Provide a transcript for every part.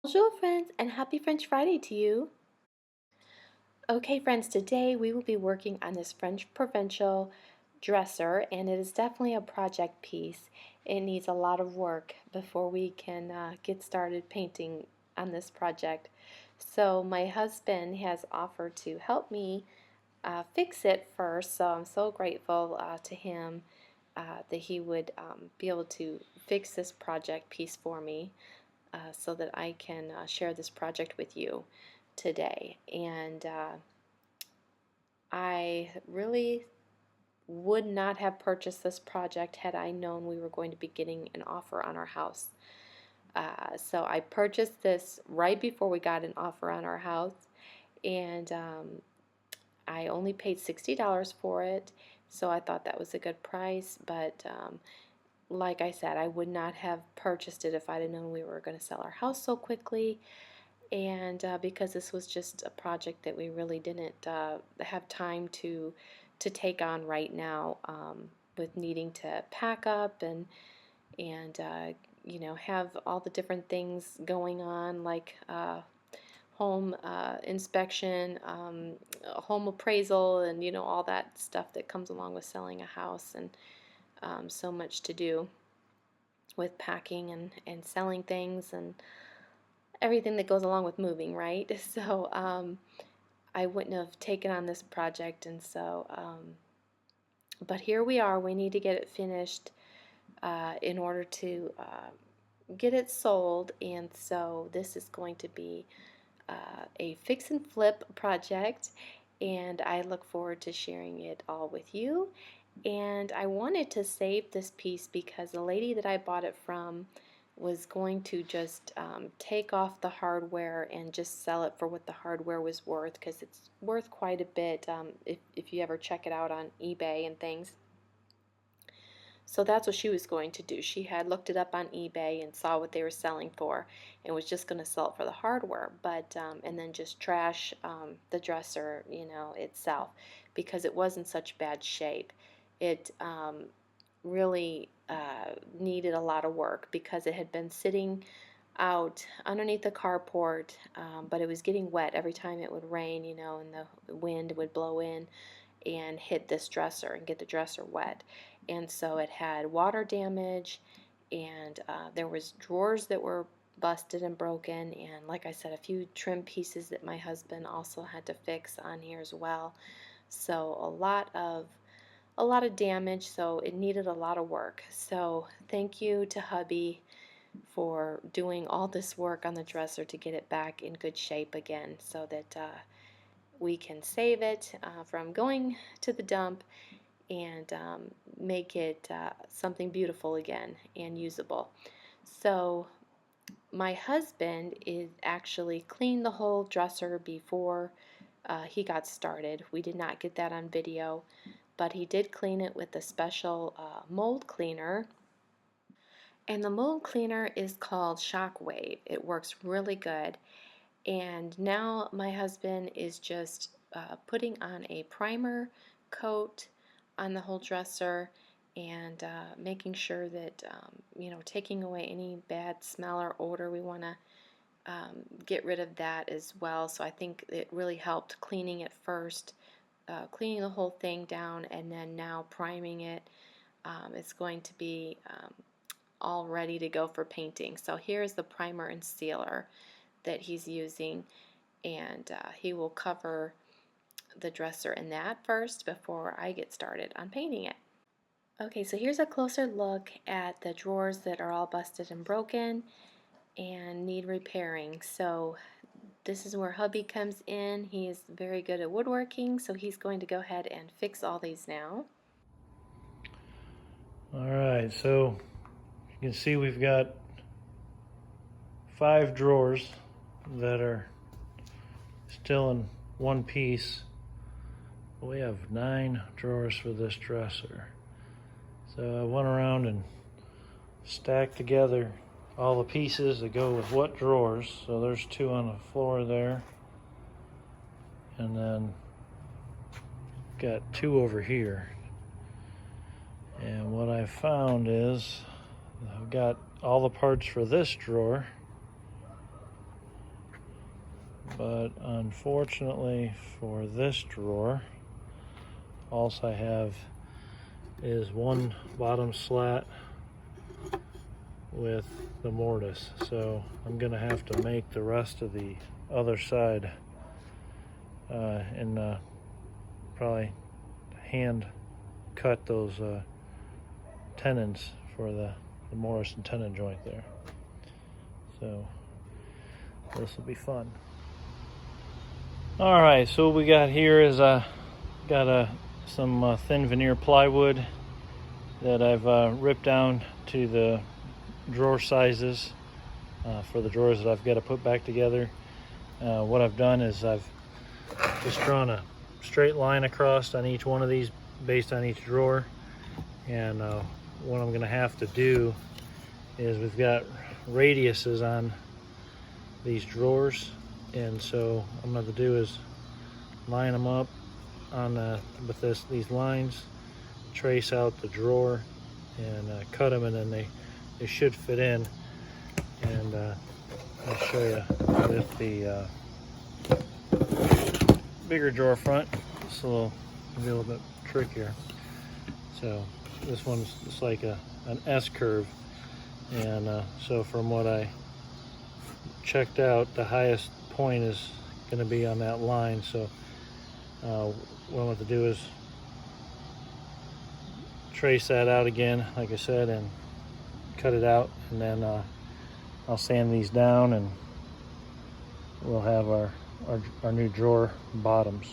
Bonjour friends, and happy French Friday to you. Okay friends, today we will be working on this French provincial dresser, and it is definitely a project piece. It needs a lot of work before we can get started painting on this project. So my husband has offered to help me fix it first, so I'm so grateful to him that he would be able to fix this project piece for me. So that I can share this project with you today. And I really would not have purchased this project had I known we were going to be getting an offer on our house. So I purchased this right before we got an offer on our house, and I only paid $60 for it, so I thought that was a good price. But like I said, I would not have purchased it if I'd have known we were going to sell our house so quickly. And because this was just a project that we really didn't have time to take on right now, with needing to pack up and you know, have all the different things going on, like home inspection, home appraisal, and you know, all that stuff that comes along with selling a house, and so much to do with packing and selling things and everything that goes along with moving, right? So I wouldn't have taken on this project, and so but here we are. We need to get it finished in order to get it sold, and so this is going to be a fix and flip project, and I look forward to sharing it all with you. And I wanted to save this piece because the lady that I bought it from was going to just take off the hardware and just sell it for what the hardware was worth, because it's worth quite a bit if you ever check it out on eBay and things. So that's what she was going to do. She had looked it up on eBay and saw what they were selling for, and was just going to sell it for the hardware, but and then just trash the dresser, you know, itself, because it was in such bad shape. It really needed a lot of work because it had been sitting out underneath the carport, but it was getting wet every time it would rain, you know, and the wind would blow in and hit this dresser and get the dresser wet. And so it had water damage, and there was drawers that were busted and broken, and like I said, a few trim pieces that my husband also had to fix on here as well. So a lot of damage, so it needed a lot of work. So thank you to hubby for doing all this work on the dresser to get it back in good shape again, so that we can save it from going to the dump, and make it something beautiful again and usable. So my husband is actually cleaned the whole dresser before he got started. We did not get that on video, but he did clean it with a special mold cleaner. And the mold cleaner is called Shockwave. It works really good. And now my husband is just putting on a primer coat on the whole dresser, and making sure that, you know, taking away any bad smell or odor. We want to get rid of that as well. So I think it really helped cleaning it first, cleaning the whole thing down, and then now priming it. It's going to be all ready to go for painting. So here's the primer and sealer that he's using, and he will cover the dresser in that first before I get started on painting it. Okay, so here's a closer look at the drawers that are all busted and broken and need repairing. So this is where hubby comes in. He is very good at woodworking, so he's going to go ahead and fix all these now. All right, so you can see we've got 5 drawers that are still in one piece. We have 9 drawers for this dresser. So I went around and stacked together all the pieces that go with what drawers. So there's 2 on the floor there, and then got 2 over here. And what I found is I've got all the parts for this drawer, but unfortunately for this drawer, all I have is one bottom slat with the mortise, so I'm gonna have to make the rest of the other side and probably hand cut those tenons for the mortise and tenon joint there. So this will be fun. All right, so what we got here is got some thin veneer plywood that I've ripped down to the drawer sizes for the drawers that I've got to put back together. What I've done is I've just drawn a straight line across on each one of these based on each drawer, and what I'm going to have to do is we've got radiuses on these drawers, and so what I'm going to do is line them up on with these lines, trace out the drawer, and cut them, and then they should fit in. And I'll show you with the bigger drawer front. It's a little bit trickier. So this one's just like an S curve, and so from what I checked out, the highest point is going to be on that line. So what I want to do is trace that out again, like I said, and cut it out, and then I'll sand these down, and we'll have our new drawer bottoms.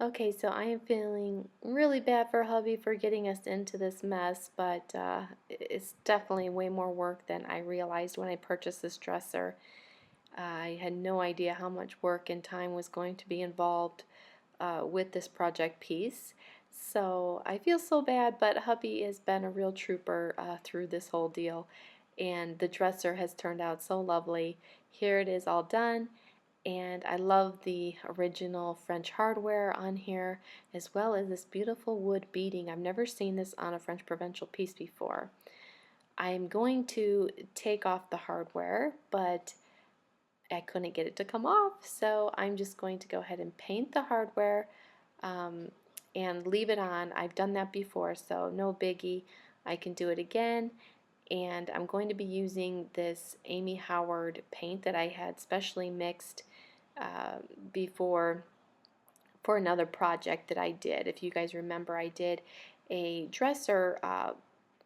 Okay, so I am feeling really bad for hubby for getting us into this mess, but it's definitely way more work than I realized when I purchased this dresser. I had no idea how much work and time was going to be involved with this project piece. So I feel so bad, but hubby has been a real trooper through this whole deal, and the dresser has turned out so lovely. Here it is all done. And I love the original French hardware on here, as well as this beautiful wood beading. I've never seen this on a French provincial piece before. I'm going to take off the hardware, but I couldn't get it to come off, so I'm just going to go ahead and paint the hardware um, and leave it on. I've done that before, so no biggie. I can do it again, and I'm going to be using this Amy Howard paint that I had specially mixed uh, before for another project that I did. If you guys remember, I did a dresser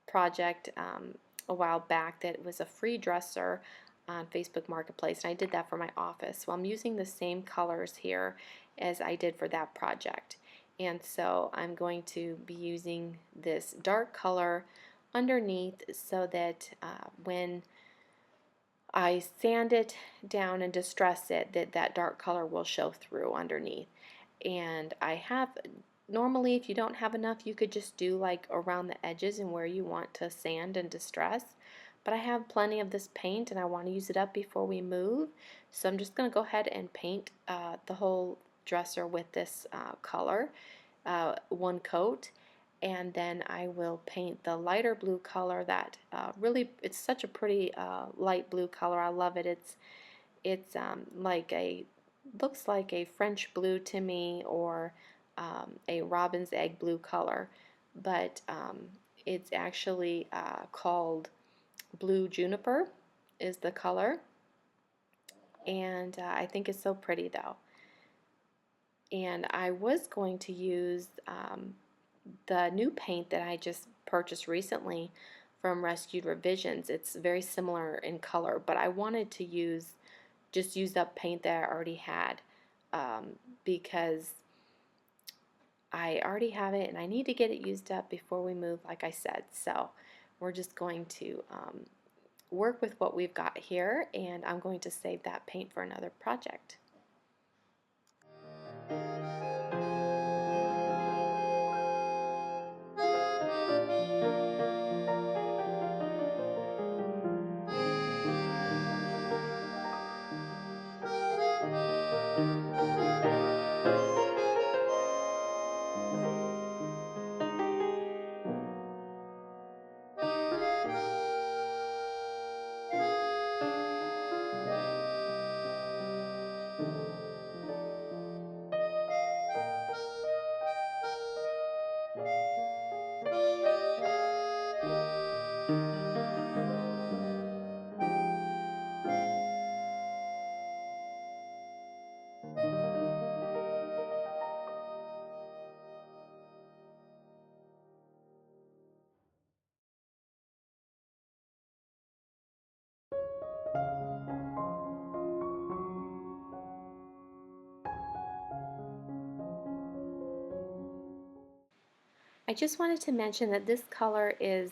project a while back that was a free dresser on Facebook Marketplace, and I did that for my office. So I'm using the same colors here as I did for that project. And so I'm going to be using this dark color underneath so that when I sand it down and distress it, that dark color will show through underneath. And I have, normally if you don't have enough, you could just do like around the edges and where you want to sand and distress. But I have plenty of this paint and I want to use it up before we move. So I'm just going to go ahead and paint the whole dresser with this color, one coat. And then I will paint the lighter blue color that really, it's such a pretty light blue color. I love it. It's like a, looks like a French blue to me, or a robin's egg blue color, but it's actually called blue juniper is the color, and I think it's so pretty though. And I was going to use the new paint that I just purchased recently from Rescued Revisions. It's very similar in color, but I wanted to use up paint that I already had um, because I already have it and I need to get it used up before we move, like I said. So we're just going to work with what we've got here, and I'm going to save that paint for another project. I just wanted to mention that this color is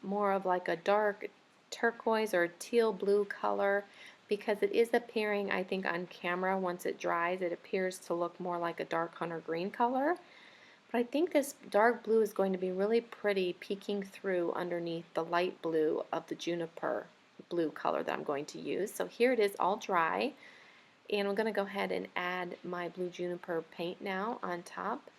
more of like a dark turquoise or teal blue color, because it is appearing, I think on camera, once it dries, it appears to look more like a dark hunter green color. But I think this dark blue is going to be really pretty peeking through underneath the light blue of the juniper blue color that I'm going to use. So here it is all dry, and I'm going to go ahead and add my blue juniper paint now on top.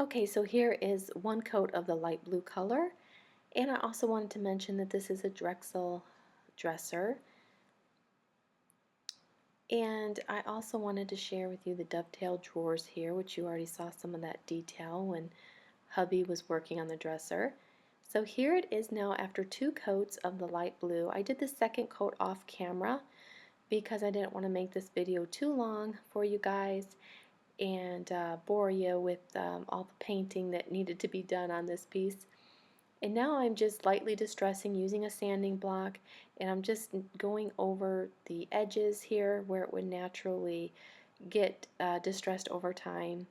Okay, so here is one coat of the light blue color, and I also wanted to mention that this is a Drexel dresser. And I also wanted to share with you the dovetail drawers here, which you already saw some of that detail when hubby was working on the dresser. So here it is now after 2 coats of the light blue. I did the second coat off camera because I didn't want to make this video too long for you guys and bore you with all the painting that needed to be done on this piece. And now I'm just lightly distressing using a sanding block, and I'm just going over the edges here where it would naturally get distressed over time.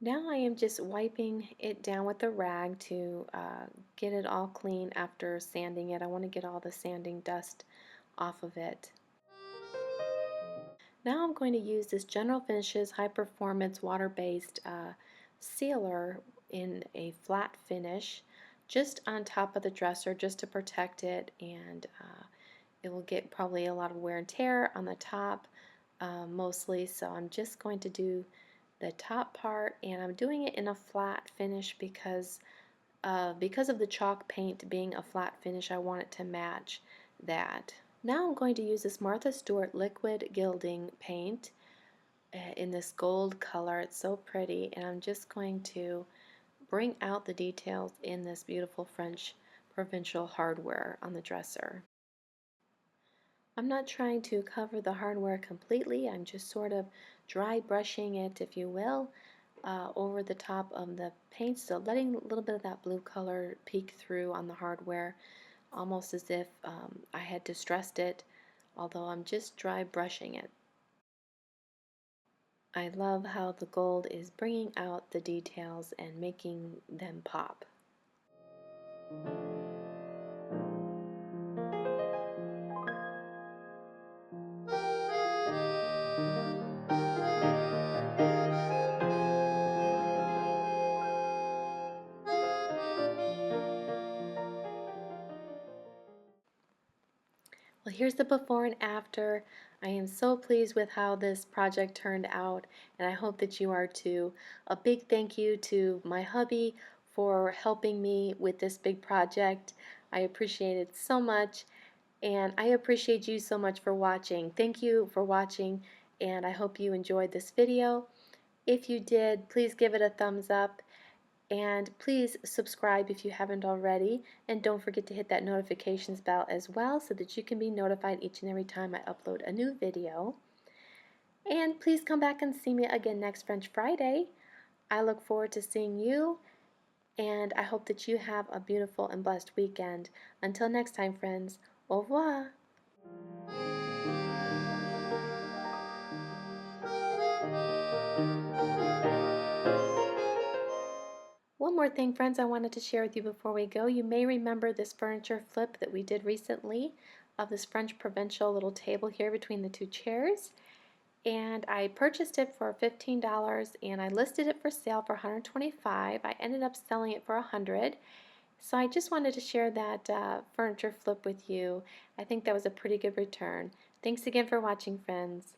Now I am just wiping it down with a rag to get it all clean after sanding it. I want to get all the sanding dust off of it. Now I'm going to use this General Finishes High Performance water-based sealer in a flat finish just on top of the dresser just to protect it, and it will get probably a lot of wear and tear on the top mostly, so I'm just going to do the top part, and I'm doing it in a flat finish because of the chalk paint being a flat finish. I want it to match that. Now I'm going to use this Martha Stewart liquid gilding paint in this gold color. It's so pretty, and I'm just going to bring out the details in this beautiful French provincial hardware on the dresser. I'm not trying to cover the hardware completely. I'm just sort of dry brushing it, if you will, over the top of the paint, so letting a little bit of that blue color peek through on the hardware, almost as if I had distressed it, although I'm just dry brushing it. I love how the gold is bringing out the details and making them pop. Well, here's the before and after. I am so pleased with how this project turned out, and I hope that you are too. A big thank you to my hubby for helping me with this big project. I appreciate it so much, and I appreciate you so much for watching. Thank you for watching, and I hope you enjoyed this video. If you did, please give it a thumbs up. And please subscribe if you haven't already, and don't forget to hit that notifications bell as well so that you can be notified each and every time I upload a new video. And please come back and see me again next French Friday. I look forward to seeing you, and I hope that you have a beautiful and blessed weekend. Until next time, friends, au revoir. One more thing, friends, I wanted to share with you before we go. You may remember this furniture flip that we did recently of this French provincial little table here between the 2 chairs. And I purchased it for $15 and I listed it for sale for $125. I ended up selling it for $100. So I just wanted to share that furniture flip with you. I think that was a pretty good return. Thanks again for watching, friends.